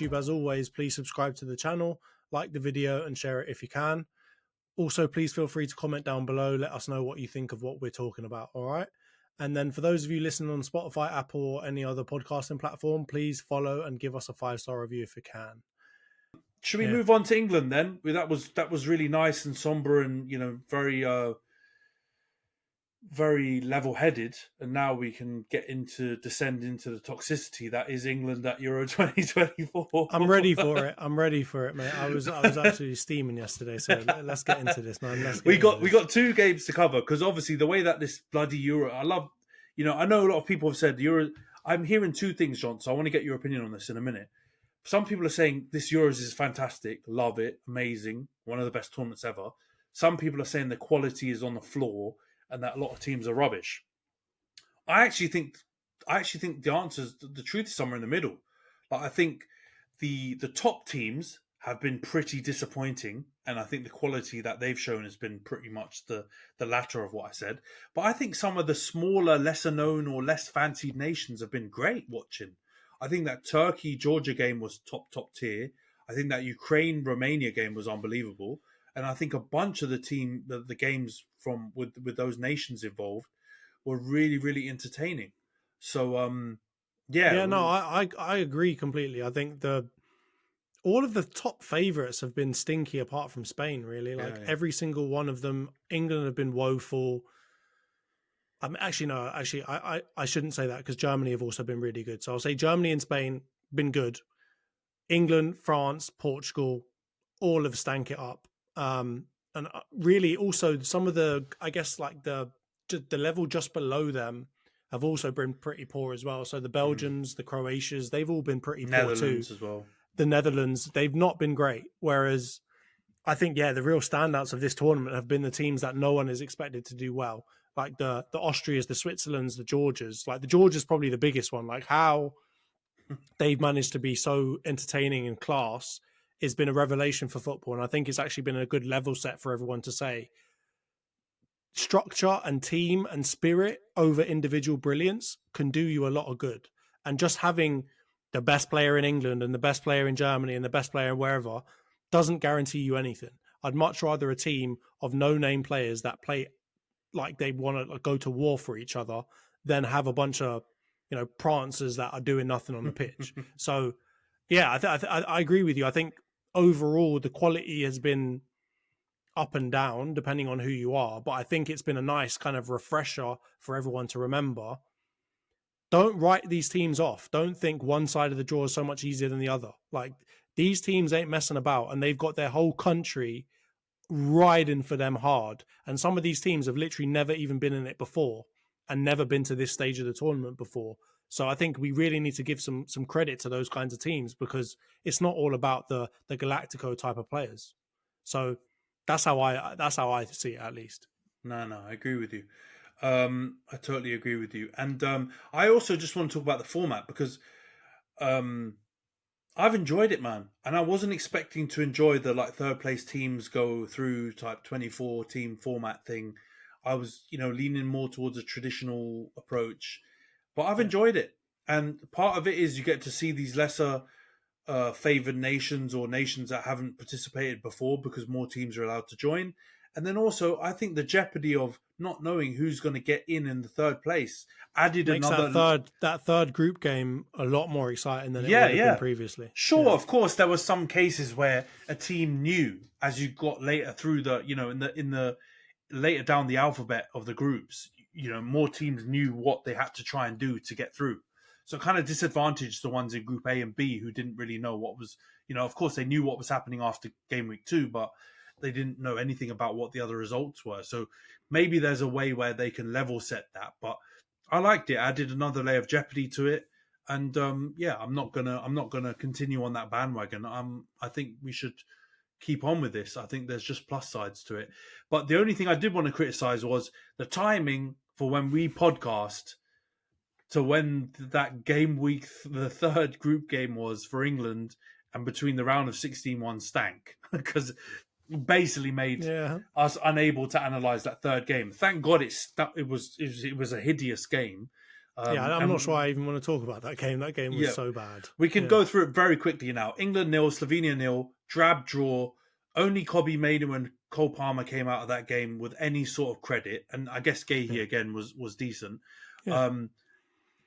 YouTube, as always, please subscribe to the channel, like the video and share it if you can. Also, please feel free to comment down below. Let us know what you think of what we're talking about. All right. And then for those of you listening on Spotify, Apple, or any other podcasting platform, please follow and give us a 5-star review if you can. Should we move on to England then? That was really nice and somber and, very level-headed, and now we can descend into the toxicity that is England at Euro 2024. I'm ready for it, mate. I was absolutely steaming yesterday, so let's get into this, man. We got 2 games to cover, because obviously the way that this bloody Euro, I know a lot of people have said Euro. I'm hearing 2 things, John, so I want to get your opinion on this in a minute. Some people are saying this Euros is fantastic, love it, amazing, one of the best tournaments ever. Some people are saying the quality is on the floor and that a lot of teams are rubbish. I actually think the answers, the truth is somewhere in the middle. Like, I think the top teams have been pretty disappointing, and I think the quality that they've shown has been pretty much the latter of what I said. But I think some of the smaller, lesser known or less fancied nations have been great watching. I think that Turkey-Georgia game was top tier. I think that Ukraine-Romania game was unbelievable. And I think a bunch of the games with those nations involved were really, really entertaining. So, I agree completely. I think all of the top favourites have been stinky, apart from Spain. Really, every single one of them. England have been woeful. I shouldn't say that, because Germany have also been really good. So I'll say Germany and Spain been good. England, France, Portugal, all have stank it up. And really also some of the, I guess, like the level just below them have also been pretty poor as well. So the Belgians, the Croatians, they've all been pretty poor too. As well. The Netherlands, they've not been great. Whereas I think, the real standouts of this tournament have been the teams that no one is expected to do well. Like the Austrias, the Switzerlands, the Georgias. Like the Georgia's probably the biggest one. Like how they've managed to be so entertaining and class has been a revelation for football. And I think it's actually been a good level set for everyone to say structure and team and spirit over individual brilliance can do you a lot of good. And just having the best player in England and the best player in Germany and the best player wherever doesn't guarantee you anything. I'd much rather a team of no-name players that play like they want to go to war for each other than have a bunch of, prancers that are doing nothing on the pitch. So, I agree with you. I think overall the quality has been up and down depending on who you are, but I think it's been a nice kind of refresher for everyone to remember. Don't write these teams off. Don't think one side of the draw is so much easier than the other. Like, these teams ain't messing about, and they've got their whole country riding for them hard. And some of these teams have literally never even been in it before and never been to this stage of the tournament before. So I think we really need to give some credit to those kinds of teams, because it's not all about the Galactico type of players. So that's how I see it, at least. No, I agree with you. I totally agree with you. And I also just want to talk about the format, because I've enjoyed it, man. And I wasn't expecting to enjoy the third place teams go through type 24 team format thing. I was, leaning more towards a traditional approach, but I've enjoyed it. And part of it is you get to see these lesser favored nations or nations that haven't participated before, because more teams are allowed to join. And then also, I think the jeopardy of not knowing who's going to get in the third place added makes another that third group game a lot more exciting than it would have been previously. Sure, of course, there were some cases where a team knew, as you got later through the, in the later down the alphabet of the groups, more teams knew what they had to try and do to get through. So it kind of disadvantaged the ones in Group A and B who didn't really know what was, of course they knew what was happening after game week 2, but they didn't know anything about what the other results were. So maybe there's a way where they can level set that. But I liked it. I added another layer of jeopardy to it. And I'm not gonna continue on that bandwagon. I think we should keep on with this. I think there's just plus sides to it. But the only thing I did want to criticize was the timing for when we podcast to when that game week, the third group game was for England, and between the round of 16 one stank, because basically made us unable to analyze that third game. Thank God it was a hideous game. Yeah, I'm not sure And I even want to talk about that game. That game was yeah, so bad. we can Yeah. go through it very quickly now. England nil, Slovenia nil, drab draw. Only Kobbie Mainoo and Cole Palmer came out of that game with any sort of credit, and I guess Gahey again was decent. Yeah. Um,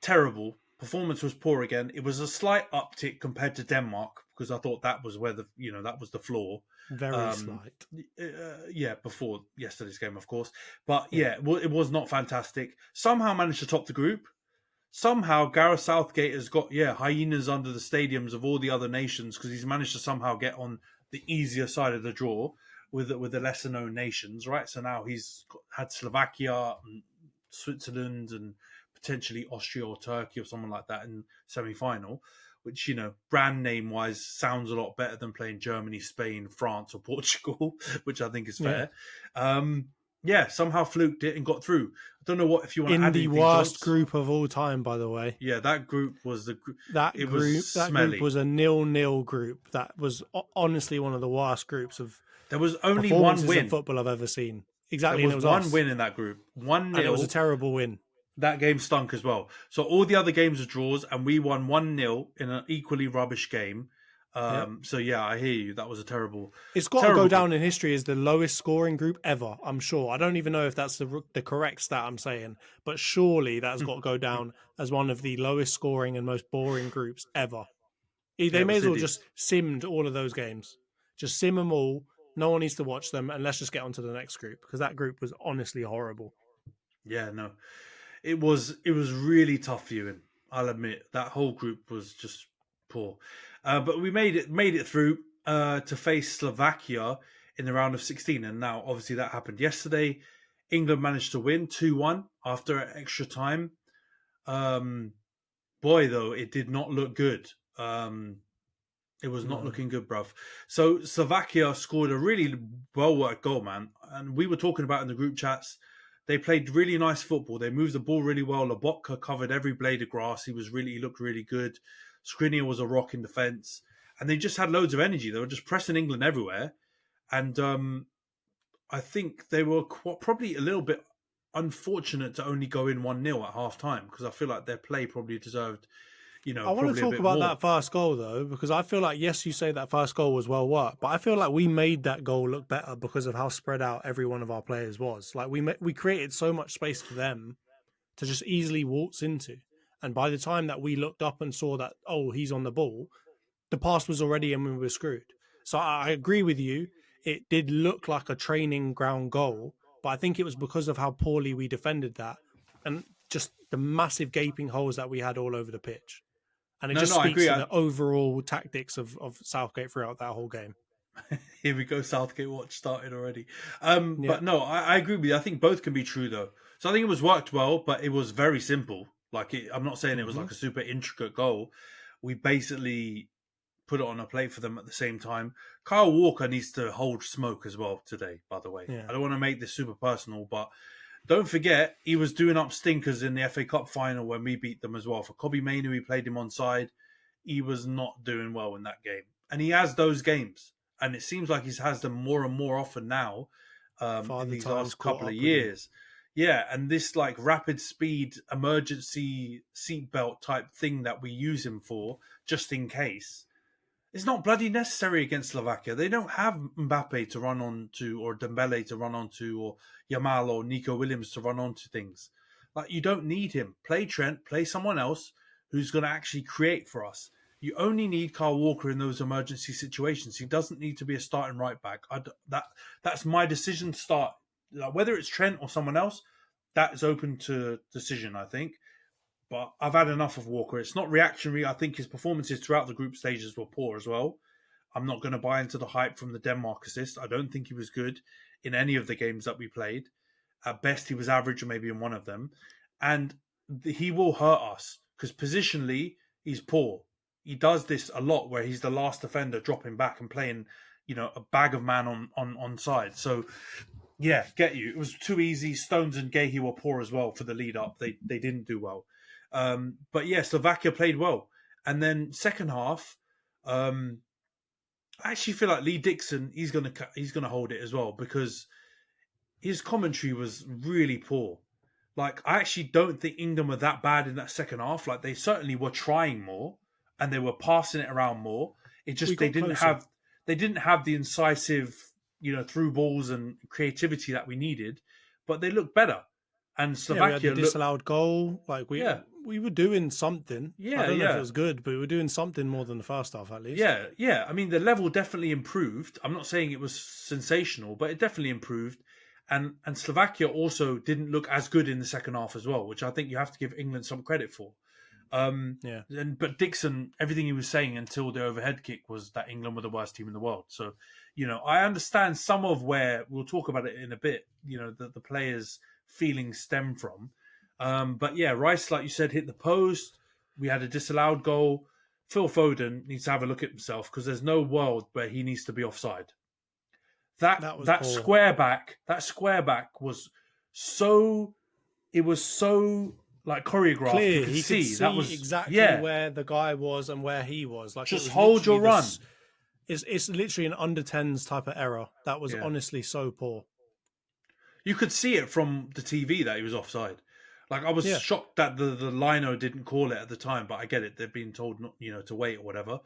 terrible performance was poor again. It was a slight uptick compared to Denmark because I thought that was where that was the floor. Very slight. Yeah, before yesterday's game, of course. But yeah, it was not fantastic. Somehow managed to top the group. Somehow Gareth Southgate has got hyenas under the stadiums of all the other nations because he's managed to somehow get on the easier side of the draw with the lesser known nations, right? So now he's had Slovakia and Switzerland and potentially Austria or Turkey or someone like that in semi-final, which brand name wise sounds a lot better than playing Germany, Spain, France or Portugal, which I think is fair. Somehow fluked it and got through. I don't know what if you want to In add the anything, worst Johns. group of all time, by the way. Yeah, that group was That it group was smelly. was a 0-0 group. That was honestly one of the worst groups of There was only one performances win. in football I've ever seen. There Exactly, was and it was one us. win in that group. 1-0. And it was a terrible win. That game stunk as well. So all the other games were draws, and we won 1-0 in an equally rubbish game. So yeah, I hear you. That was a terrible. It's got to go down in history as the lowest scoring group ever. I'm sure. I don't even know if that's the correct stat I'm saying, but surely that's got to go down as one of the lowest scoring and most boring groups ever. They may as well just simmed all of those games. Just sim them all. No one needs to watch them, and let's just get on to the next group because that group was honestly horrible. Yeah, no, it was really tough viewing. I'll admit that whole group was just poor, but we made it through to face Slovakia in the round of 16, and now obviously that happened yesterday. England managed to win 2-1 after extra time. Boy, though, it did not look good. It was not looking good, bruv. So Slovakia scored a really well-worked goal, man. And we were talking about in the group chats, they played really nice football. They moved the ball really well. Lobotka covered every blade of grass. He looked really good. Skriniar was a rock in defence. And they just had loads of energy. They were just pressing England everywhere. And I think they were probably a little bit unfortunate to only go in 1-0 at half-time because I feel like their play probably deserved I want to talk about that first goal though, because I feel like, yes, you say that first goal was well worked, but I feel like we made that goal look better because of how spread out every one of our players was. Like we created so much space for them to just easily waltz into. And by the time that we looked up and saw that, oh, he's on the ball, the pass was already and we were screwed. So I agree with you. It did look like a training ground goal, but I think it was because of how poorly we defended that and just the massive gaping holes that we had all over the pitch. And it speaks to the overall tactics of Southgate throughout that whole game. Here we go, Southgate watch started already. But no, I agree with you. I think both can be true, though. So I think it was worked well, but it was very simple. I'm not saying it was like a super intricate goal. We basically put it on a plate for them at the same time. Kyle Walker needs to hold smoke as well today, by the way. Yeah. I don't want to make this super personal, but don't forget, he was doing up stinkers in the FA Cup final when we beat them as well. For Kobbie Mainoo, we played him onside. He was not doing well in that game. And he has those games. And it seems like he has them more and more often now in these last couple of years. Yeah, and this like rapid speed emergency seatbelt type thing that we use him for, just in case, it's not bloody necessary against Slovakia. They don't have Mbappe to run on to, or Dembele to run on to, or Yamal or Nico Williams to run on to things. Like, you don't need him. Play Trent, play someone else who's going to actually create for us. You only need Kyle Walker in those emergency situations. He doesn't need to be a starting right back. That's my decision to start. Like, whether it's Trent or someone else, that is open to decision, I think. But I've had enough of Walker. It's not reactionary. I think his performances throughout the group stages were poor as well. I'm not going to buy into the hype from the Denmark assist. I don't think he was good in any of the games that we played. At best, he was average, or maybe in one of them. And he will hurt us because positionally, he's poor. He does this a lot where he's the last defender dropping back and playing, a bag of man on side. So, yeah, get you. It was too easy. Stones and Gahey were poor as well for the lead up. They didn't do well. But yeah, Slovakia played well. And then second half, I actually feel like Lee Dixon, he's gonna hold it as well because his commentary was really poor. Like, I actually don't think England were that bad in that second half. Like, they certainly were trying more and they were passing it around more. It We just got closer. they didn't have the incisive, through balls and creativity that we needed, but they looked better. And Yeah, we had the Slovakia looked, disallowed goal. Like yeah, we were doing something. I yeah, don't know if it yeah. was good, but we were doing something more than the first half at least. Yeah, yeah. I mean, the level definitely improved. I'm not saying it was sensational, but it definitely improved. And Slovakia also didn't look as good in the second half as well, which I think you have to give England some credit for. Yeah. But Dixon, everything he was saying until the overhead kick was that England were the worst team in the world. So, I understand some of where we'll talk about it in a bit. The players' feelings stem from. But yeah, Rice, like you said, hit the post. We had a disallowed goal. Phil Foden needs to have a look at himself because there's no world where he needs to be offside. That That was that poor. square back was so it was so like choreographed. You Clear. could He could see that see was exactly yeah. where the guy was and where he was. Like it Just was hold literally your run. this. It's literally an under 10s type of error. That was Yeah, honestly so poor. you could see it from the TV that he was offside. Like I was Yeah. shocked that the lino didn't call it at the time, but I get it. They've been told not, to wait or whatever.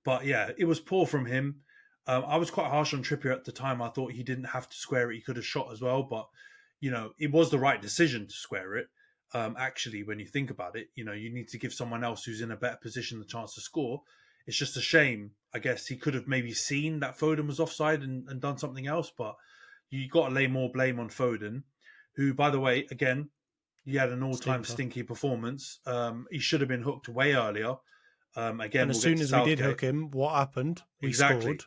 But yeah, it was poor from him. I was quite harsh on Trippier at the time. I thought he didn't have to square it; he could have shot as well. But it was the right decision to square it. Actually, when you think about it, you need to give someone else who's in a better position the chance to score. It's just a shame. I guess he could have maybe seen that Foden was offside and done something else. But you got to lay more blame on Foden, who, by the way, again, he had an all-time Stinker. stinky performance. He should have been hooked way earlier. Again, And as we'll get soon to as we did Southgate. hook him, what happened? We Exactly. scored.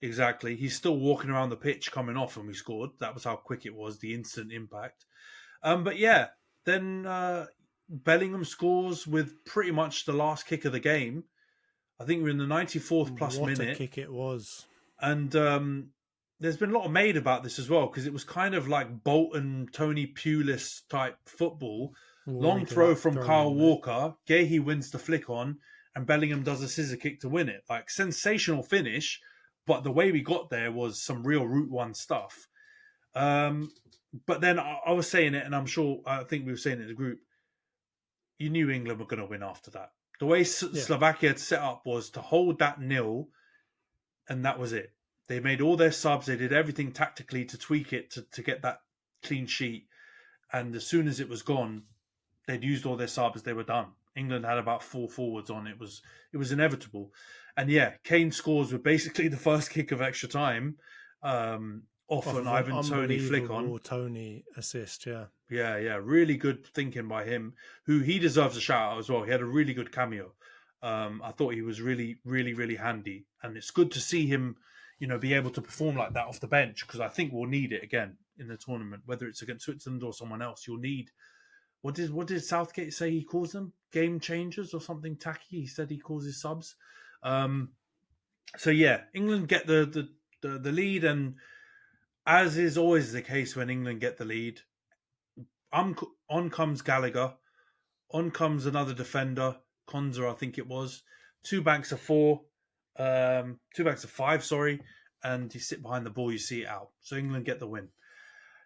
Exactly. He's still walking around the pitch coming off and we scored. That was how quick it was, the instant impact. But yeah, then Bellingham scores with pretty much the last kick of the game. I think we're in the 94th plus What a minute. kick it was. And there's been a lot made about this as well because it was kind of like Bolton, Tony Pulis type football. What Long he did throw that from throw Kyle in, mate. Walker. Gahey wins the flick on, and Bellingham does a scissor kick to win it. Like sensational finish, but the way we got there was some real Route One stuff. But then I was saying it, and I think we were saying it in the group. You knew England were going to win after that. The way Yeah. Slovakia had set up was to hold that nil, and that was it. They made all their subs. They did everything tactically to tweak it to get that clean sheet. And as soon as it was gone, they'd used all their subs. They were done. England had about 4 forwards on. It was inevitable. And yeah, Kane scores with basically the first kick of extra time off Off an of an Ivan Toney flick on. unbelievable Tony assist, yeah. Yeah, yeah, really good thinking by him. Who he deserves a shout out as well. He had a really good cameo. I thought he was really, really, really handy, and it's good to see him, be able to perform like that off the bench because I think we'll need it again in the tournament, whether it's against Switzerland or someone else. You'll need what did Southgate say he calls them? Game changers or something tacky? He said he calls his subs. So yeah, England get the lead, and as is always the case when England get the lead, on comes Gallagher, on comes another defender, Konza, I think it was. 2 banks of 4, 2 banks of 5, sorry, and you sit behind the ball, you see it out. So England get the win.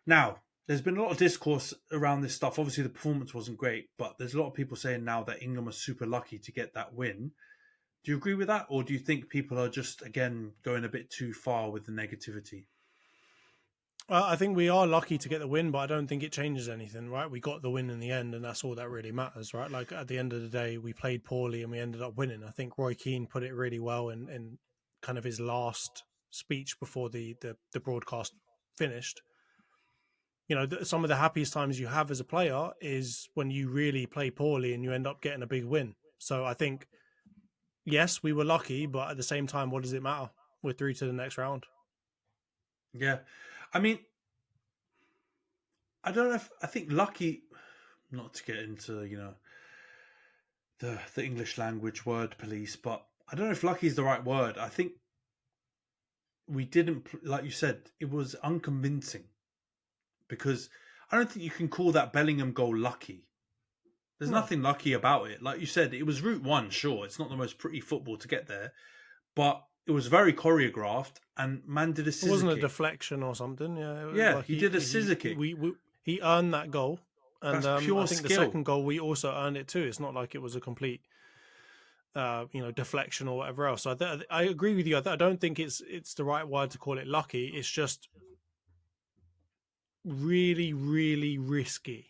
Now, there's been a lot of discourse around this stuff. Obviously, the performance wasn't great, but there's a lot of people saying now that England was super lucky to get that win. Do you agree with that, or do you think people are just, again, going a bit too far with the negativity? I think we are lucky to get the win, but I don't think it changes anything, right? We got the win in the end, and that's all that really matters, right? Like at the end of the day, we played poorly and we ended up winning. I think Roy Keane put it really well in kind of his last speech before the broadcast finished. Some of the happiest times you have as a player is when you really play poorly and you end up getting a big win. So I think, yes, we were lucky, but at the same time, what does it matter? We're through to the next round. Yeah. I mean, I don't know if I think lucky, not to get into, the English language word police, but I don't know if lucky is the right word. I think we didn't, like you said, it was unconvincing because I don't think you can call that Bellingham goal lucky. There's No. nothing lucky about it. Like you said, it was Route 1, sure. It's not the most pretty football to get there, but it was very choreographed and man did a scissor It wasn't a kick. deflection or something. Yeah, Yeah, like he did a scissor kick. he earned that goal. And That's I pure think the skill. second goal, we also earned it too. It's not like it was a complete, deflection or whatever else. So I agree with you. I don't think it's the right word to call it lucky. It's just really, really risky.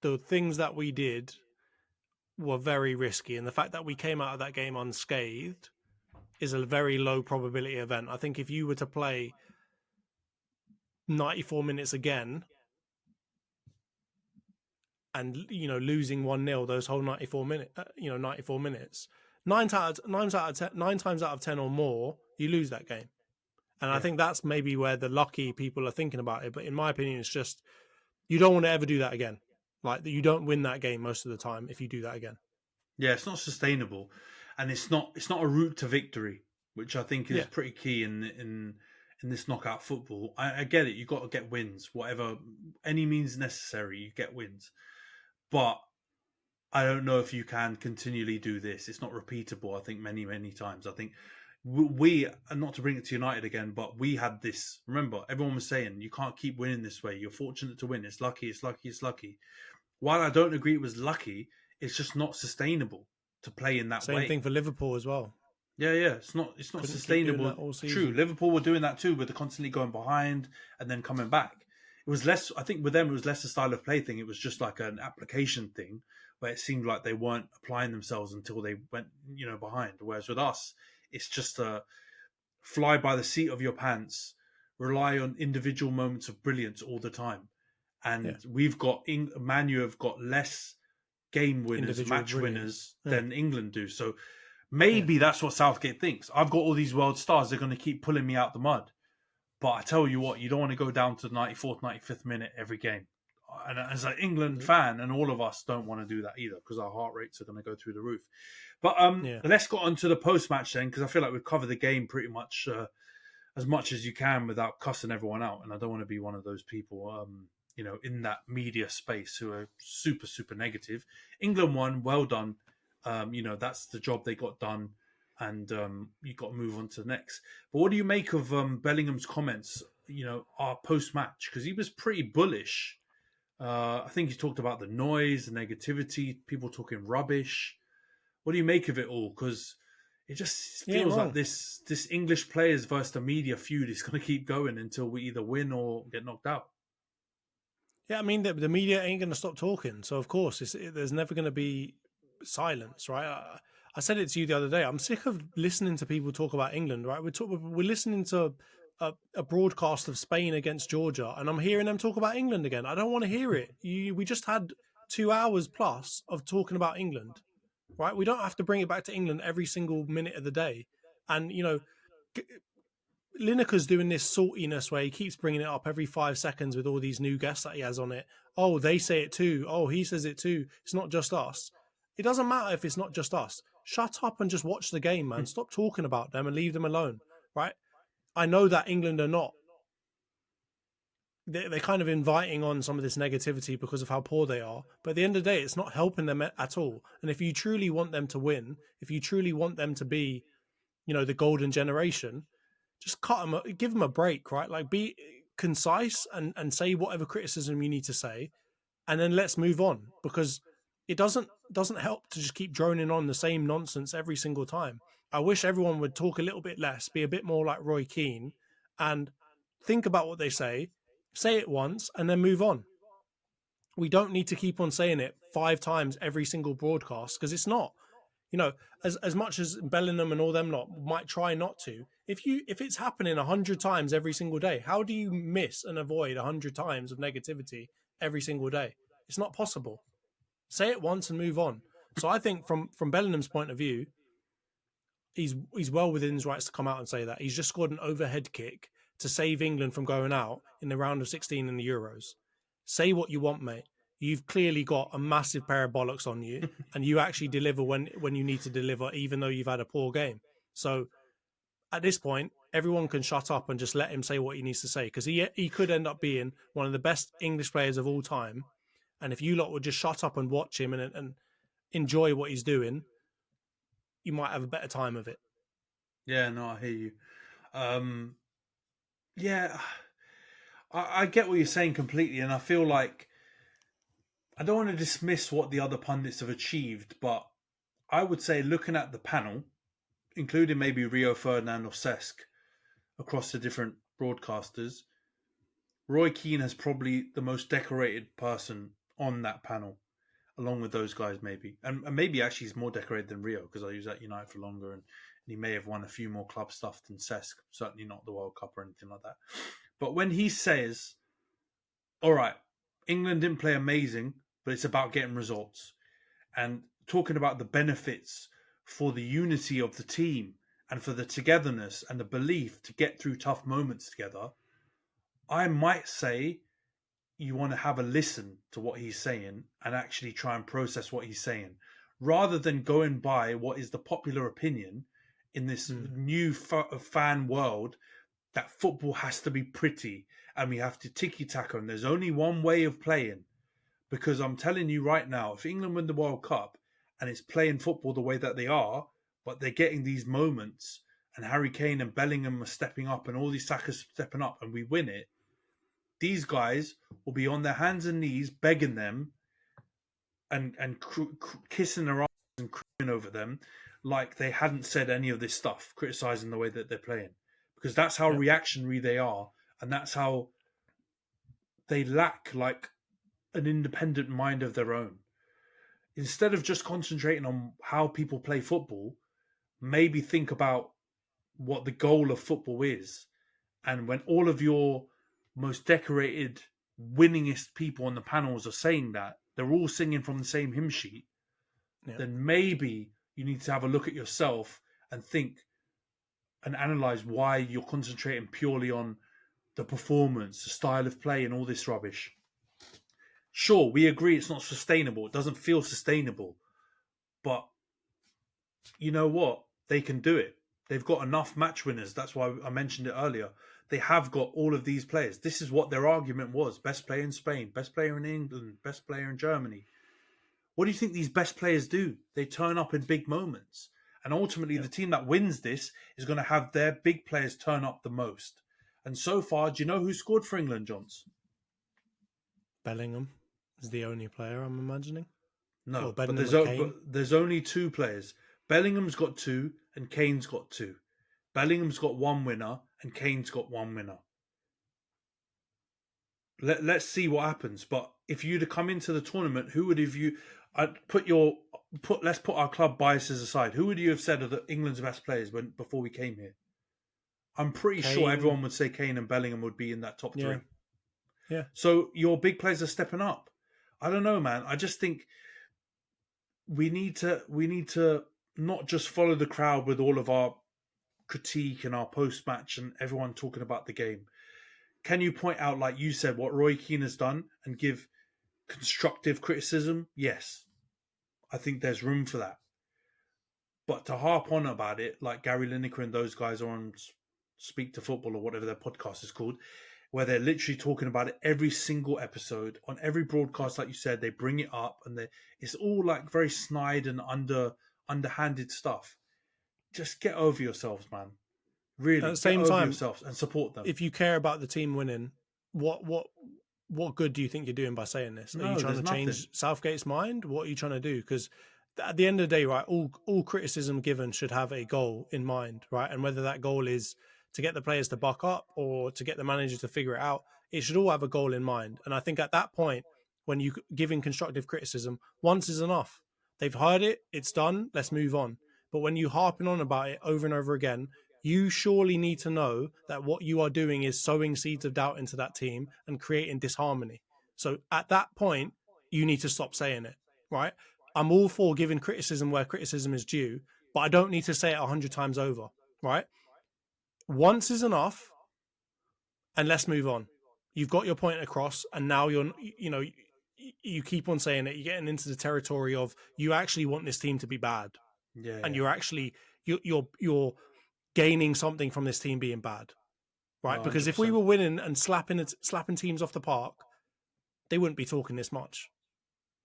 The things that we did were very risky, and the fact that we came out of that game unscathed is a very low probability event. I think if you were to play 94 minutes again and losing 1-0 those whole 94 minutes, nine times out of 10 or more, you lose that game. And I Yeah. think that's maybe where the lucky people are thinking about it. But in my opinion, it's just you don't want to ever do that again. Like, you don't win that game most of the time if you do that again. Yeah, it's not sustainable, and it's not a route to victory, which I think is Yeah. pretty key in this knockout football. I get it. You got to get wins, whatever any means necessary. You get wins, but I don't know if you can continually do this. It's not repeatable. I think many times. I think we and not to bring it to United again, but we had this. Remember, everyone was saying you can't keep winning this way. You're fortunate to win. It's lucky. It's lucky. It's lucky. While I don't agree it was lucky, it's just not sustainable to play in that Same way. thing for Liverpool as well. Yeah. It's not Couldn't keep doing sustainable. that all True, season. Liverpool were doing that too, but they're constantly going behind and then coming back. It was less. I think with them, it was less a style of play thing. It was just like an application thing where it seemed like they weren't applying themselves until they went, behind. Whereas with us, it's just a fly by the seat of your pants, rely on individual moments of brilliance all the time. Yeah. And we've got Man U have got less game winners, Individual match brilliance. winners Yeah. than England do. So Yeah. maybe that's what Southgate thinks. I've got all these world stars; they're going to keep pulling me out the mud. But I tell you what, you don't want to go down to the 94th, 95th minute every game. And as an England fan, and all of us don't want to do that either because our heart rates are going to go through the roof. But Yeah. let's get on to the post match then, because I feel like we've covered the game pretty much as you can without cussing everyone out. And I don't want to be one of those people, in that media space who are super, super negative. England won, well done. That's the job they got done, and you got to move on to the next. But what do you make of Bellingham's comments? Our post match, because he was pretty bullish. I think he talked about the noise, the negativity, people talking rubbish. What do you make of it all? Because it just He ain't feels like wrong. this English players versus the media feud is going to keep going until we either win or get knocked out. Yeah, I mean, the media ain't going to stop talking. So, of course, there's never going to be silence, right? I said it to you the other day. I'm sick of listening to people talk about England, right? We're listening to a broadcast of Spain against Georgia, and I'm hearing them talk about England again. I don't want to hear it. We just had 2 hours plus of talking about England, right? We don't have to bring it back to England every single minute of the day. And, Lineker's doing this saltiness where he keeps bringing it up every 5 seconds with all these new guests that he has on it. Oh, they say it too. Oh, he says it too. It's not just us. It doesn't matter if it's not just us. Shut up and just watch the game, man. Stop talking about them and leave them alone, right? I know that England are not. They're kind of inviting on some of this negativity because of how poor they are. But at the end of the day, it's not helping them at all. And if you truly want them to win, if you truly want them to be, the golden generation, just give them a break, right? Like, be concise and say whatever criticism you need to say, and then let's move on, because it doesn't help to just keep droning on the same nonsense every single time. I wish everyone would talk a little bit less, be a bit more like Roy Keane, and think about what they say it once, and then move on. We don't need to keep on saying it 5 times every single broadcast, because it's not. As much as Bellingham and all them lot might try not to, if it's happening 100 times every single day, how do you miss and avoid 100 times of negativity every single day? It's not possible. Say it once and move on. So I think from Bellingham's point of view, he's well within his rights to come out and say that. He's just scored an overhead kick to save England from going out in the round of 16 in the Euros. Say what you want, mate. You've clearly got a massive pair of bollocks on you, and you actually deliver when you need to deliver, even though you've had a poor game. So at this point, everyone can shut up and just let him say what he needs to say, because he could end up being one of the best English players of all time. And if you lot would just shut up and watch him and enjoy what he's doing, you might have a better time of it. Yeah, no, I hear you. Yeah, I get what you're saying completely, and I feel like I don't want to dismiss what the other pundits have achieved, but I would say looking at the panel, including maybe Rio Ferdinand or Cesc across the different broadcasters, Roy Keane is probably the most decorated person on that panel, along with those guys, maybe. And maybe actually he's more decorated than Rio because I was at United for longer and he may have won a few more club stuff than Cesc, certainly not the World Cup or anything like that. But when he says, all right, England didn't play amazing, but it's about getting results, and talking about the benefits for the unity of the team and for the togetherness and the belief to get through tough moments together, I might say you want to have a listen to what he's saying and actually try and process what he's saying, rather than going by what is the popular opinion in this new fan world that football has to be pretty and we have to tiki-taka and there's only one way of playing. Because I'm telling you right now, if England win the World Cup and it's playing football the way that they are, but they're getting these moments and Harry Kane and Bellingham are stepping up and all these Saka's stepping up and we win it, these guys will be on their hands and knees begging them and kissing their arms and crying over them like they hadn't said any of this stuff, criticising the way that they're playing. Because that's how reactionary they are, and that's how they lack like an independent mind of their own. Instead of just concentrating on how people play football, maybe think about what the goal of football is. And when all of your most decorated, winningest people on the panels are saying that, they're all singing from the same hymn sheet, then maybe you need to have a look at yourself and think and analyse why you're concentrating purely on the performance, the style of play and all this rubbish. Sure, we agree it's not sustainable. It doesn't feel sustainable. But you know what? They can do it. They've got enough match winners. That's why I mentioned it earlier. They have got all of these players. This is what their argument was. Best player in Spain, best player in England, best player in Germany. What do you think these best players do? They turn up in big moments. And ultimately, the team that wins this is going to have their big players turn up the most. And so far, do you know who scored for England, Johns? Bellingham is the only player I'm imagining. No, but there's only two players. Bellingham's got two and Kane's got two. Bellingham's got one winner and Kane's got one winner. Let's see what happens. But if you'd have come into the tournament, who would have you? Let's put our club biases aside. Who would you have said are England's best players before we came here? I'm pretty sure everyone would say Kane and Bellingham would be in that top three. Yeah. So your big players are stepping up. I don't know, man. I just think we need to not just follow the crowd with all of our critique and our post-match and everyone talking about the game. Can you point out, like you said, what Roy Keane has done and give constructive criticism? Yes. I think there's room for that. But to harp on about it, like Gary Lineker and those guys are on Speak to Football or whatever their podcast is called, where they're literally talking about it every single episode, on every broadcast, like you said, they bring it up and it's all like very snide and underhanded stuff. Just get over yourselves, man. Really, at the same time, yourselves and support them. If you care about the team winning, what good do you think you're doing by saying this? Are you trying to change Southgate's mind? What are you trying to do? Because at the end of the day, right, all criticism given should have a goal in mind, right? And whether that goal is to get the players to buck up or to get the manager to figure it out, it should all have a goal in mind. And I think at that point, when you giving constructive criticism, once is enough. They've heard it, it's done, let's move on. But when you harping on about it over and over again, you surely need to know that what you are doing is sowing seeds of doubt into that team and creating disharmony. So at that point, you need to stop saying it, right? I'm all for giving criticism where criticism is due, but I don't need to say it 100 times over, right? Once is enough, and let's move on. You've got your point across, and now you keep on saying it. You're getting into the territory of you actually want this team to be bad, and you're actually you're gaining something from this team being bad, right? 100%. Because if we were winning and slapping teams off the park, they wouldn't be talking this much.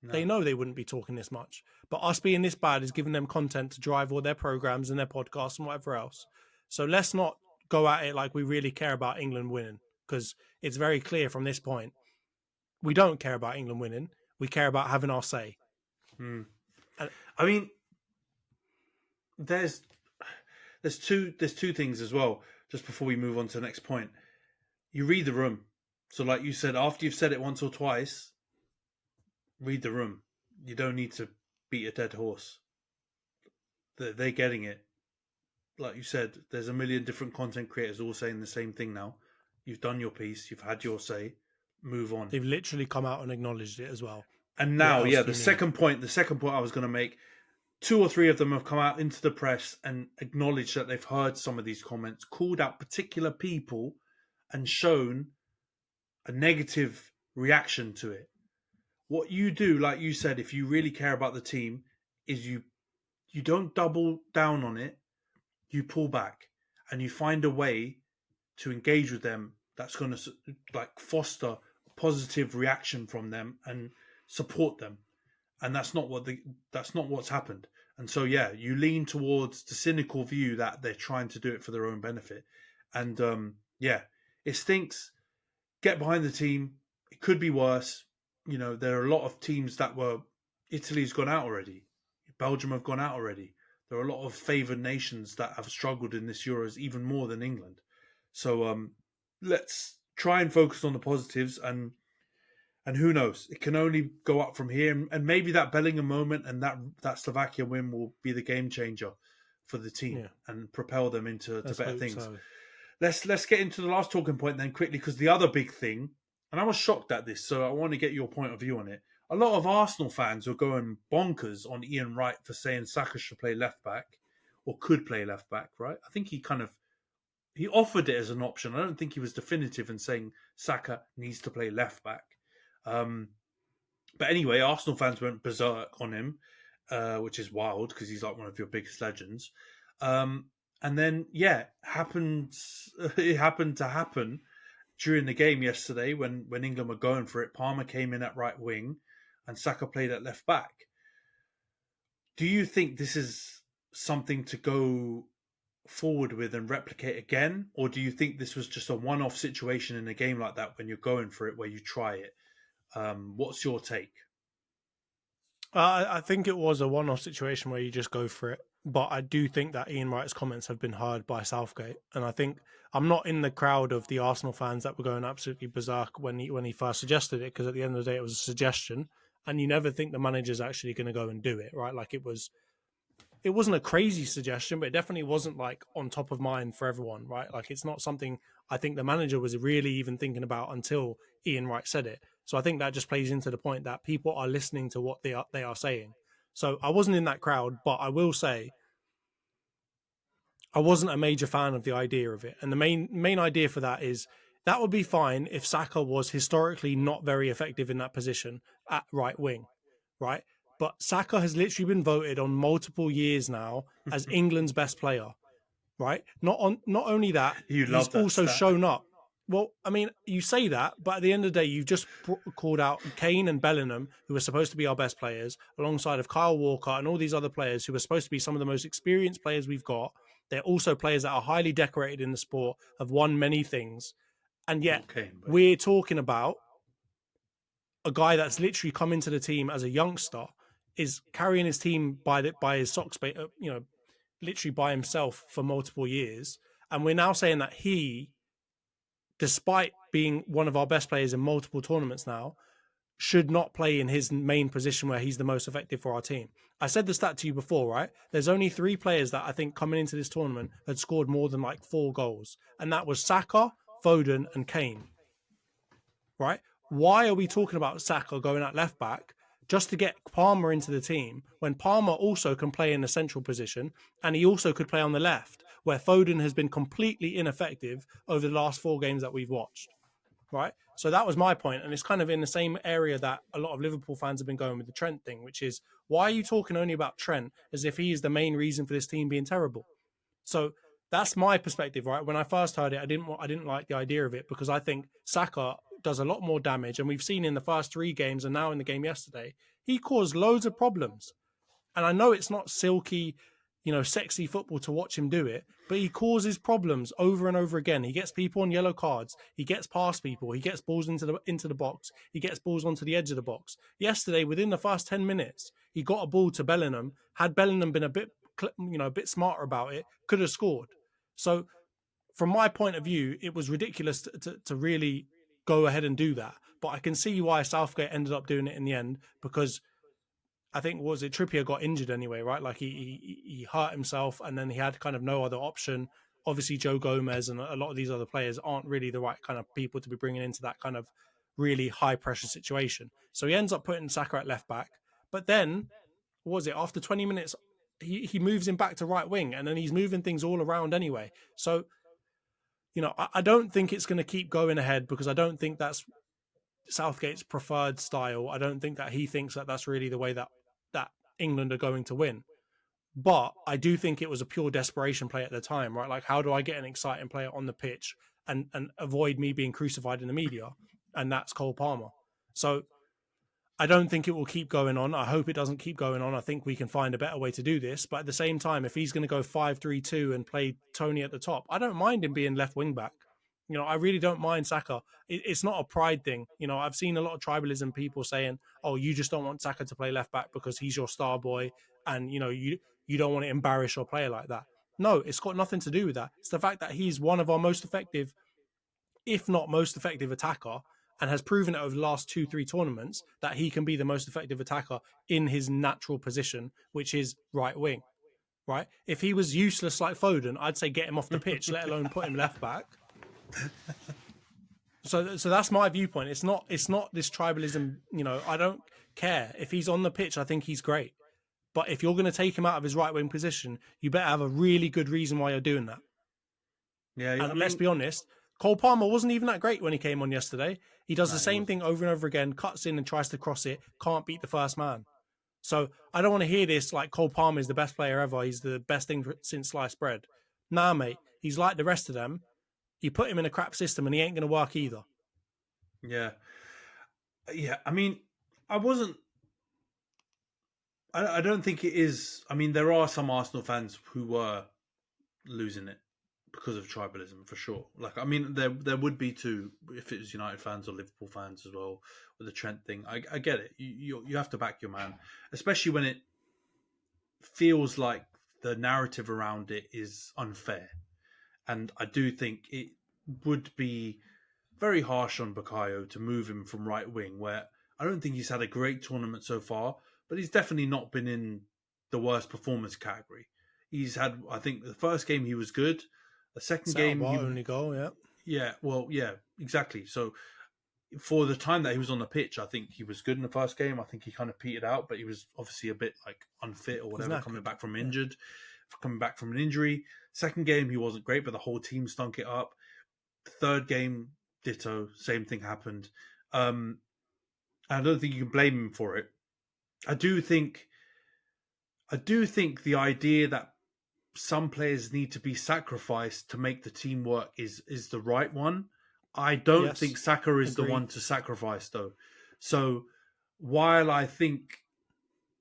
No. They know they wouldn't be talking this much. But us being this bad is giving them content to drive all their programs and their podcasts and whatever else. So let's not go at it like we really care about England winning, because it's very clear from this point we don't care about England winning. We care about having our say. Mm. And- I mean, there's two things as well. Just before we move on to the next point, you read the room. So, like you said, after you've said it once or twice, read the room. You don't need to beat a dead horse. They're getting it. Like you said, there's a million different content creators all saying the same thing now. You've done your piece. You've had your say. Move on. They've literally come out and acknowledged it as well. And now, the second point I was going to make, 2 or 3 of them have come out into the press and acknowledged that they've heard some of these comments, called out particular people, and shown a negative reaction to it. What you do, like you said, if you really care about the team, is you don't double down on it. You pull back and you find a way to engage with them that's going to like foster a positive reaction from them and support them. And that's not what's happened. And so, you lean towards the cynical view that they're trying to do it for their own benefit. And it stinks. Get behind the team. It could be worse. You know, there are a lot of teams Italy's gone out already. Belgium have gone out already. There are a lot of favoured nations that have struggled in this Euros even more than England. So let's try and focus on the positives, and who knows? It can only go up from here. And maybe that Bellingham moment and that Slovakia win will be the game changer for the team and propel them into better things. So. Let's get into the last talking point then quickly, because the other big thing, and I was shocked at this, so I want to get your point of view on it. A lot of Arsenal fans were going bonkers on Ian Wright for saying Saka should play left back or could play left back, right? I think he offered it as an option. I don't think he was definitive in saying Saka needs to play left back. But anyway, Arsenal fans went berserk on him, which is wild because he's like one of your biggest legends. And then, it happened to happen during the game yesterday when England were going for it. Palmer came in at right wing and Saka played at left back. Do you think this is something to go forward with and replicate again? Or do you think this was just a one-off situation in a game like that when you're going for it, where you try it? What's your take? I think it was a one-off situation where you just go for it. But I do think that Ian Wright's comments have been heard by Southgate. And I think I'm not in the crowd of the Arsenal fans that were going absolutely berserk when he first suggested it, because at the end of the day, it was a suggestion. And you never think the manager's actually going to go and do it, right? Like it wasn't a crazy suggestion, but it definitely wasn't like on top of mind for everyone, right? Like it's not something I think the manager was really even thinking about until Ian Wright said it. So I think that just plays into the point that people are listening to what they are saying. So I wasn't in that crowd, but I will say I wasn't a major fan of the idea of it. And the main idea for that is that would be fine if Saka was historically not very effective in that position at right wing, right? But Saka has literally been voted on multiple years now as England's best player, right? Not only that, he's also shown up. Well, I mean, you say that, but at the end of the day, you've just called out Kane and Bellingham, who are supposed to be our best players, alongside of Kyle Walker and all these other players who are supposed to be some of the most experienced players we've got. They're also players that are highly decorated in the sport, have won many things. And yet we're talking about a guy that's literally come into the team as a youngster, is carrying his team by his socks, literally by himself for multiple years. And we're now saying that he, despite being one of our best players in multiple tournaments now, should not play in his main position where he's the most effective for our team. I said the stat to you before, right? There's only 3 players that I think coming into this tournament had scored more than like 4 goals. And that was Saka, Foden and Kane, right? Why are we talking about Saka going at left back just to get Palmer into the team when Palmer also can play in a central position and he also could play on the left, where Foden has been completely ineffective over the last 4 games that we've watched, right? So that was my point, and it's kind of in the same area that a lot of Liverpool fans have been going with the Trent thing, which is, why are you talking only about Trent as if he is the main reason for this team being terrible? So that's my perspective, right? When I first heard it, I didn't like the idea of it, because I think Saka does a lot more damage, and we've seen in the first 3 games and now in the game yesterday, he caused loads of problems. And I know it's not silky, sexy football to watch him do it, but he causes problems over and over again. He gets people on yellow cards. He gets past people. He gets balls into the box. He gets balls onto the edge of the box. Yesterday, within the first 10 minutes, he got a ball to Bellingham. Had Bellingham been a bit smarter about it, could have scored. So from my point of view, it was ridiculous to really go ahead and do that. But I can see why Southgate ended up doing it in the end, because I think, Trippier got injured anyway, right? Like he hurt himself, and then he had kind of no other option. Obviously, Joe Gomez and a lot of these other players aren't really the right kind of people to be bringing into that kind of really high pressure situation. So he ends up putting Saka at left back. But then, after 20 minutes, he moves him back to right wing, and then he's moving things all around anyway. So, I don't think it's going to keep going ahead, because I don't think that's Southgate's preferred style. I don't think that he thinks that that's really the way that England are going to win. But I do think it was a pure desperation play at the time, right? Like, how do I get an exciting player on the pitch and avoid me being crucified in the media? And that's Cole Palmer. So I don't think it will keep going on. I hope it doesn't keep going on. I think we can find a better way to do this. But at the same time, if he's going to go 5-3-2 and play Tony at the top, I don't mind him being left wing back. I really don't mind Saka. It's not a pride thing. I've seen a lot of tribalism, people saying, oh, you just don't want Saka to play left back because he's your star boy, and, you don't want to embarrass your player like that. No, it's got nothing to do with that. It's the fact that he's one of our most effective, if not most effective attacker, and has proven it over the last 2-3 tournaments that he can be the most effective attacker in his natural position, which is right wing, right? If he was useless like Foden, I'd say get him off the pitch, let alone put him left back. So that's my viewpoint. It's not this tribalism. I don't care if he's on the pitch. I think he's great, but if you're going to take him out of his right wing position, you better have a really good reason why you're doing that. Yeah, and let's be honest, Cole Palmer wasn't even that great when he came on yesterday. He does the same thing over and over again, cuts in and tries to cross it, can't beat the first man. So I don't want to hear this like Cole Palmer is the best player ever. He's the best thing since sliced bread. Nah, mate, he's like the rest of them. You put him in a crap system and he ain't going to work either. Yeah. I mean, I don't think it is. I mean, there are some Arsenal fans who were losing it because of tribalism, for sure. Like, I mean, there would be too, if it was United fans or Liverpool fans as well, with the Trent thing. I get it. You have to back your man, especially when it feels like the narrative around it is unfair. And I do think it would be very harsh on Bukayo to move him from right wing, where I don't think he's had a great tournament so far, but he's definitely not been in the worst performance category. He's had, I think, the first game he was good. The second game, only goal, yeah. Yeah, well, yeah, exactly. So for the time that he was on the pitch, I think he was good in the first game. I think he kind of petered out, but he was obviously a bit like unfit or whatever, coming back from an injury. Second game, he wasn't great, but the whole team stunk it up. Third game, ditto, same thing happened. I don't think you can blame him for it. I do think the idea that some players need to be sacrificed to make the team work is the right one. I don't think Saka is the one to sacrifice, though. So while I think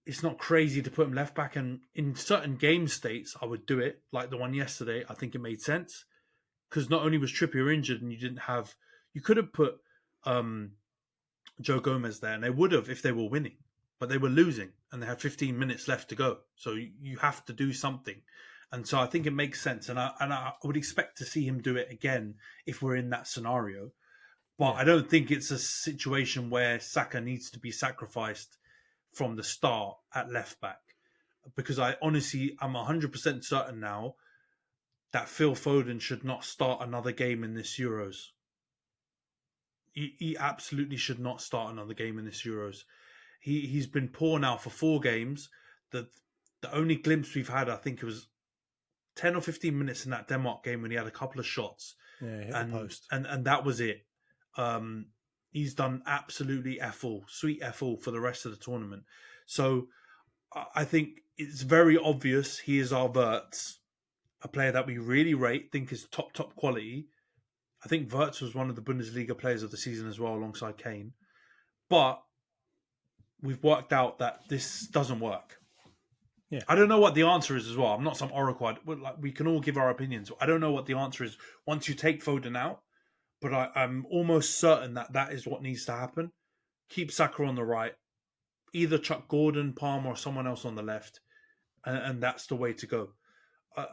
it's not crazy to put him left back, and in certain game states, I would do it, like the one yesterday. I think it made sense because not only was Trippier injured, and you could have put Joe Gomez there, and they would have if they were winning, but they were losing, and they had 15 minutes left to go. So you have to do something, and so I think it makes sense, and I would expect to see him do it again if we're in that scenario. But I don't think it's a situation where Saka needs to be sacrificed from the start at left back, because I'm 100% certain now that Phil Foden should not start another game in this Euros. He absolutely should not start another game in this Euros. He's been poor now for 4 games. The only glimpse we've had, I think it was 10 or 15 minutes in that Denmark game when he had a couple of shots. Yeah, hit the post. And that was it. He's done absolutely sweet F-all for the rest of the tournament. So I think it's very obvious he is our Wirtz, a player that we really rate, think is top quality. I think Wirtz was one of the Bundesliga players of the season as well, alongside Kane. But we've worked out that this doesn't work. Yeah. I don't know what the answer is as well. I'm not some oracle. Like, we can all give our opinions. I don't know what the answer is once you take Foden out, but I'm almost certain that is what needs to happen. Keep Saka on the right, either chuck Gordon, Palmer, or someone else on the left, and that's the way to go. Uh,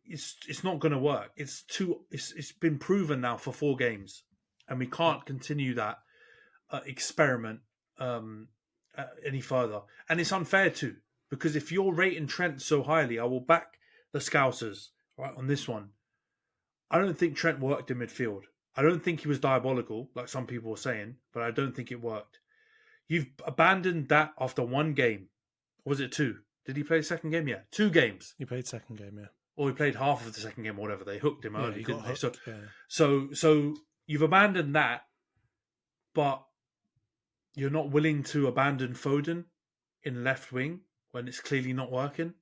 it's not going to work. It's been proven now for 4 games, and we can't continue that experiment any further. And it's unfair too, because if you're rating Trent so highly, I will back the Scousers right on this one. I don't think Trent worked in midfield. I don't think he was diabolical, like some people were saying, but I don't think it worked. You've abandoned that after 1 game. Or was it 2? Did he play the second game? Yeah, 2 games. He played second game, yeah. Or he played half of the second game or whatever. They hooked him early, didn't they? Hooked, So you've abandoned that, but you're not willing to abandon Foden in left wing when it's clearly not working.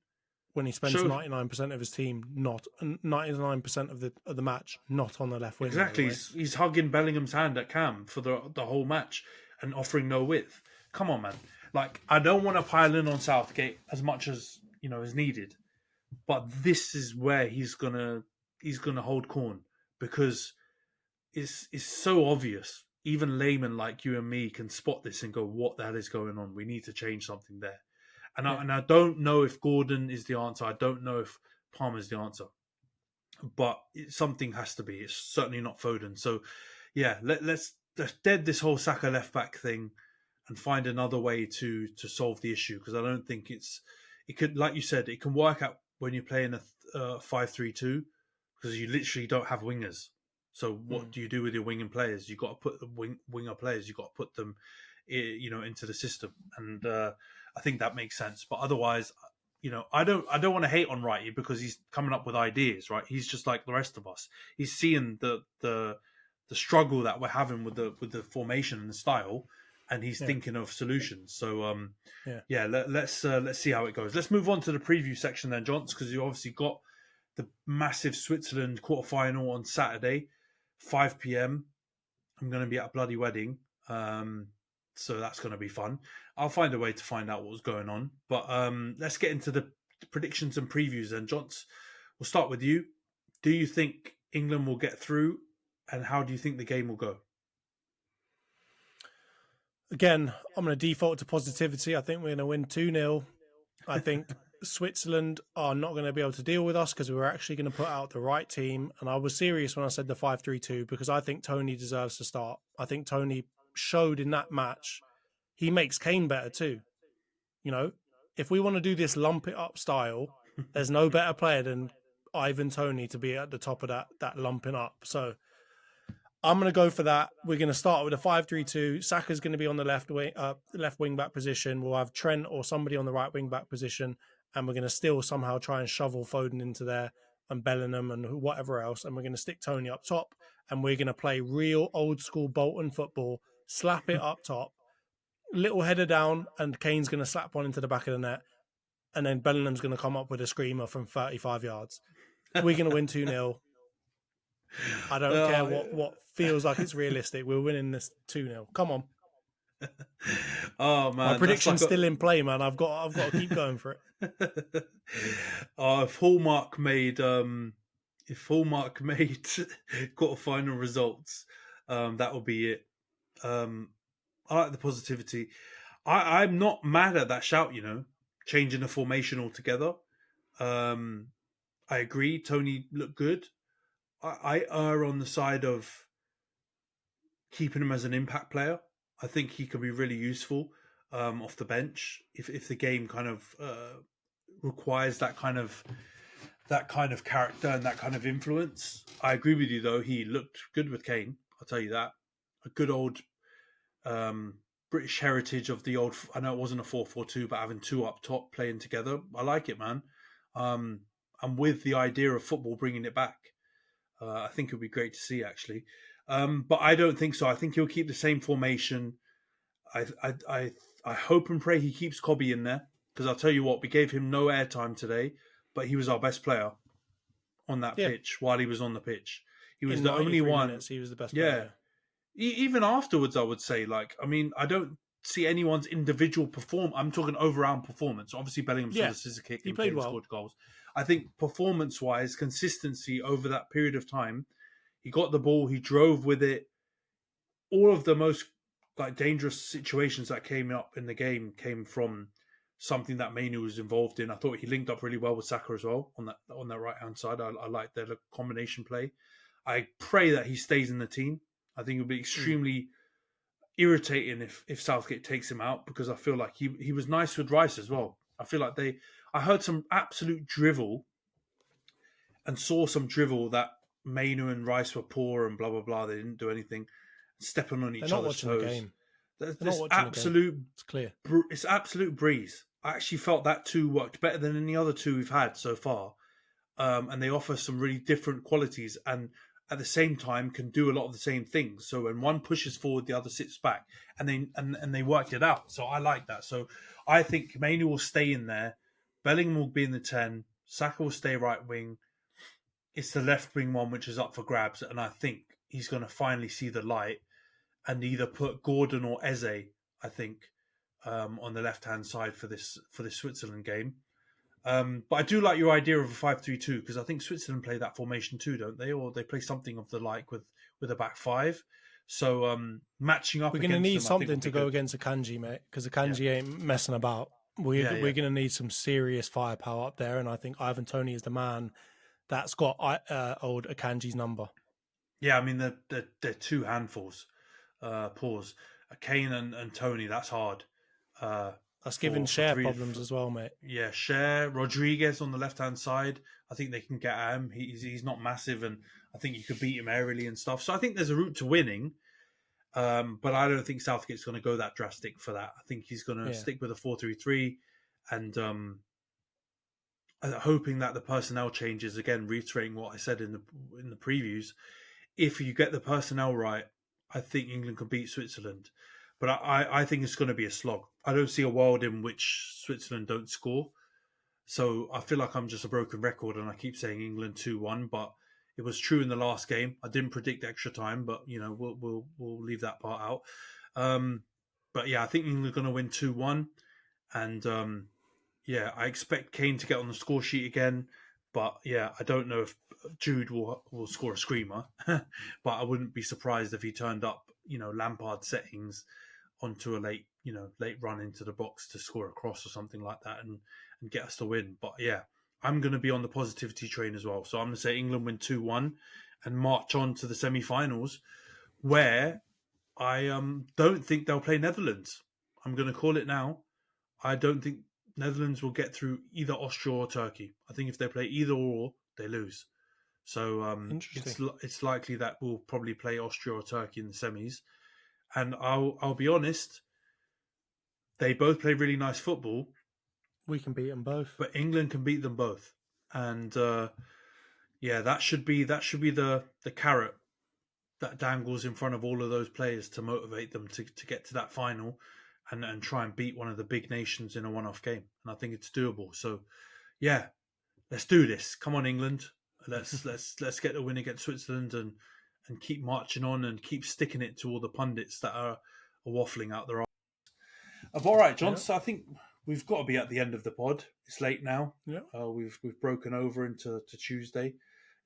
When he spends 99% of his team, not 99% of the match, not on the left wing. Exactly, he's hugging Bellingham's hand at Cam for the whole match and offering no width. Come on, man. Like, I don't want to pile in on Southgate as much as is needed, but this is where he's gonna hold corn, because it's so obvious. Even laymen like you and me can spot this and go, "What the hell is going on? We need to change something there." And I don't know if Gordon is the answer. I don't know if Palmer is the answer. But something has to be. It's certainly not Foden. So, yeah, let's dead this whole Saka left back thing and find another way to solve the issue, because I don't think it could, like you said, it can work out when you're playing a 5-3-2, because you literally don't have wingers. So what do you do with your winging players? You got to put the winger players. You got to put them, into the system, and I think that makes sense. But otherwise, I don't want to hate on Wrighty because he's coming up with ideas, right? He's just like the rest of us. He's seeing the struggle that we're having with the formation and the style, and he's thinking of solutions. So let's see how it goes. Let's move on to the preview section then, Johns, because you obviously got the massive Switzerland quarterfinal on Saturday, 5 p.m. I'm going to be at a bloody wedding. So that's going to be fun. I'll find a way to find out what was going on. But let's get into the predictions and previews then. Johns, we'll start with you. Do you think England will get through? And how do you think the game will go? Again, I'm going to default to positivity. I think we're going to win 2-0. I think Switzerland are not going to be able to deal with us because we're actually going to put out the right team. And I was serious when I said the 5-3-2 because I think Tony deserves to start. I think Tony showed in that match he makes Kane better too. If we want to do this lump it up style, there's no better player than Ivan Toney to be at the top of that lumping up. So I'm going to go for that. We're going to start with a 5-3-2. Saka's going to be on the left wing back position. We'll have Trent or somebody on the right wing back position, and we're going to still somehow try and shovel Foden into there and Bellingham and whatever else, and we're going to stick Tony up top, and we're going to play real old school Bolton football, slap it up top, little header down, and Kane's going to slap one into the back of the net, and then Bellingham's going to come up with a screamer from 35 yards. We're going to win 2-0. I don't care what feels like it's realistic. We're winning this 2-0. Come on. Oh man, my prediction's still in play, man. I've got to keep going for it. If Hallmark made quarterfinal results, that will be it. I like the positivity. I'm not mad at that shout. Changing the formation altogether. I agree. Tony looked good. I err on the side of keeping him as an impact player. I think he could be really useful off the bench if the game kind of requires that kind of character and that kind of influence. I agree with you though. He looked good with Kane. I'll tell you that. A good old British heritage of the old. I know it wasn't a 4-4-2, but having 2 up top playing together, I like it, man. I'm with the idea of football bringing it back. I think it would be great to see, actually. But I don't think so. I think he'll keep the same formation. I hope and pray he keeps Cobby in there, because I'll tell you what, we gave him no airtime today, but he was our best player on that pitch while he was on the pitch. He was the only one. He was the best player. Yeah. Even afterwards, I would say, I don't see anyone's individual perform. I'm talking overall performance. Obviously, Bellingham scored Yeah, a scissor kick he and played Kane well. scored goals. I think performance-wise, consistency over that period of time, he got the ball, he drove with it. All of the most like dangerous situations that came up in the game came from something that Mainu was involved in. I thought he linked up really well with Saka as well on that right hand side. I like their combination play. I pray that he stays in the team. I think it would be extremely irritating if Southgate takes him out, because I feel like he was nice with Rice as well. I feel like I heard some absolute drivel and saw some drivel that Mainu and Rice were poor and blah blah blah. They didn't do anything, stepping on They're each not other's watching toes. the game. There's They're not this watching absolute, the game. It's clear. It's absolute breeze. I actually felt that two worked better than any other two we've had so far, and they offer some really different qualities, and at the same time can do a lot of the same things. So when one pushes forward, the other sits back, and they worked it out. So I like that. So I think Mainu will stay in there, Bellingham will be in the 10, Saka will stay right wing. It's the left wing one which is up for grabs, and I think he's going to finally see the light and either put Gordon or Eze, I think, on the left hand side for this Switzerland game. But I do like your idea of a 5-3-2, because I think Switzerland play that formation too, don't they? Or they play something of the like with a back five. So matching up, we're going to need them, something to go against Akanji, mate, because Akanji ain't messing about. We're going to need some serious firepower up there, and I think Ivan Toney is the man that's got old Akanji's number. Yeah, I mean they're two handfuls. Pause. Kane and Tony, that's hard. That's giving Cher problems as well, mate. Yeah, Cher, Rodriguez on the left hand side. I think they can get at him. He's not massive, and I think you could beat him aerially and stuff. So I think there's a route to winning. But I don't think Southgate's going to go that drastic for that. I think he's going to stick with a 4-3-3, and hoping that the personnel changes, again, reiterating what I said in the previews. If you get the personnel right, I think England can beat Switzerland. But I think it's going to be a slog. I don't see a world in which Switzerland don't score. So I feel like I'm just a broken record, and I keep saying England 2-1, but it was true in the last game. I didn't predict extra time, but we'll leave that part out. But yeah, I think England are going to win 2-1, and I expect Kane to get on the score sheet again. But yeah, I don't know if Jude will score a screamer, but I wouldn't be surprised if he turned up, Lampard settings onto a late run into the box to score a cross or something like that and get us to win. But yeah, I'm going to be on the positivity train as well. So I'm going to say England win 2-1 and march on to the semi-finals, where I don't think they'll play Netherlands. I'm going to call it now. I don't think Netherlands will get through either Austria or Turkey. I think if they play either or, they lose. So it's likely that we'll probably play Austria or Turkey in the semis. And I'll be honest, they both play really nice football. We can beat them both, but England can beat them both. And that should be the carrot that dangles in front of all of those players to motivate them to get to that final and try and beat one of the big nations in a one-off game. And I think it's doable. So yeah, let's do this. Come on, England. Let's get the win against Switzerland and keep marching on and keep sticking it to all the pundits that are waffling out their arse. All right, John. Yeah. So I think we've got to be at the end of the pod. It's late now. Yeah. We've broken over into Tuesday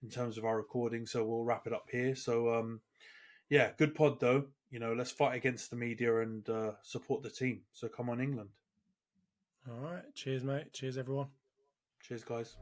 in terms of our recording, so we'll wrap it up here. So good pod though. Let's fight against the media and support the team. So come on, England. All right. Cheers, mate. Cheers, everyone. Cheers, guys.